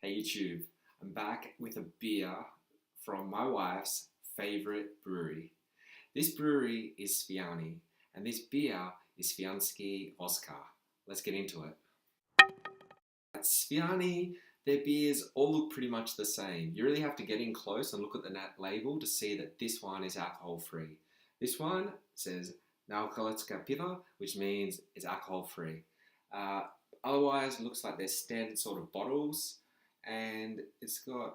Hey YouTube, I'm back with a beer from my wife's favorite brewery. This brewery is Svijany, and this beer is Svijansky Vozka. Let's get into it. At Svijany, their beers all look pretty much the same. You really have to get in close and look at the label to see that this one is alcohol free. This one says nealkoholické pivo, which means it's alcohol free. Otherwise, it looks like they're standard sort of bottles, and it's got a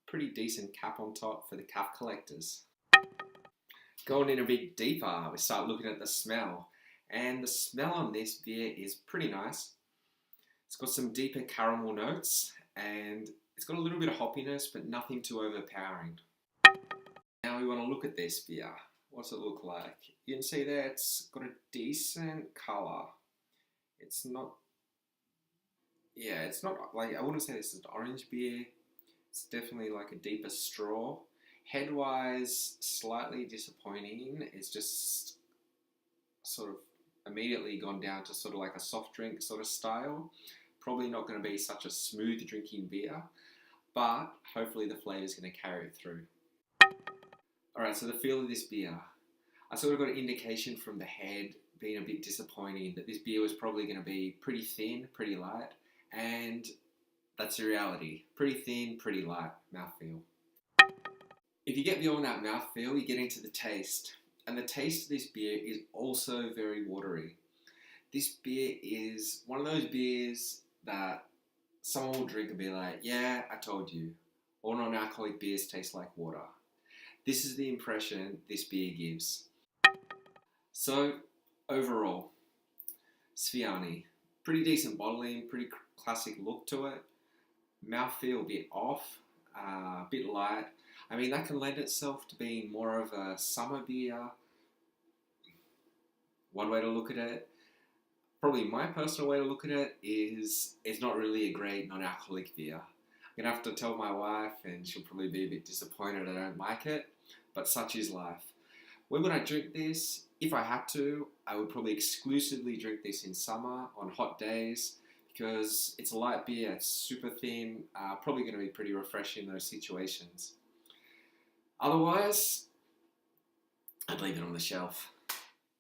pretty decent cap on top for the cap collectors. Going in a bit deeper, we start looking at the smell, and the smell on this beer is pretty nice. It's got some deeper caramel notes, and it's got a little bit of hoppiness, but nothing too overpowering. Now we want to look at this beer. What's it look like? You can see there it's got a decent colour. It's not like, I wouldn't say this is an orange beer. It's definitely like a deeper straw. Head-wise, slightly disappointing. It's just sort of immediately gone down to sort of like a soft drink sort of style. Probably not going to be such a smooth drinking beer, but hopefully the flavour is going to carry it through. Alright, so the feel of this beer. I sort of got an indication from the head being a bit disappointing that this beer was probably going to be pretty thin, pretty light, and that's the reality. Pretty thin, pretty light mouthfeel. If you get beyond that mouthfeel, you get into the taste. And the taste of this beer is also very watery. This beer is one of those beers that someone will drink and be like, yeah, I told you. All non-alcoholic beers taste like water. This is the impression this beer gives. So, overall, Svijany, pretty decent bottling, pretty classic look to it. Mouthfeel a bit off, a bit light. I mean, that can lend itself to being more of a summer beer. One way to look at it. Probably my personal way to look at it is it's not really a great non-alcoholic beer. I'm going to have to tell my wife, and she'll probably be a bit disappointed I don't like it, but such is life. When would I drink this? If I had to, I would probably exclusively drink this in summer on hot days because it's a light beer, it's super thin, probably going to be pretty refreshing in those situations. Otherwise, I'd leave it on the shelf.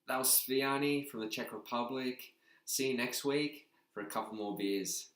That was Svijany from the Czech Republic. See you next week for a couple more beers.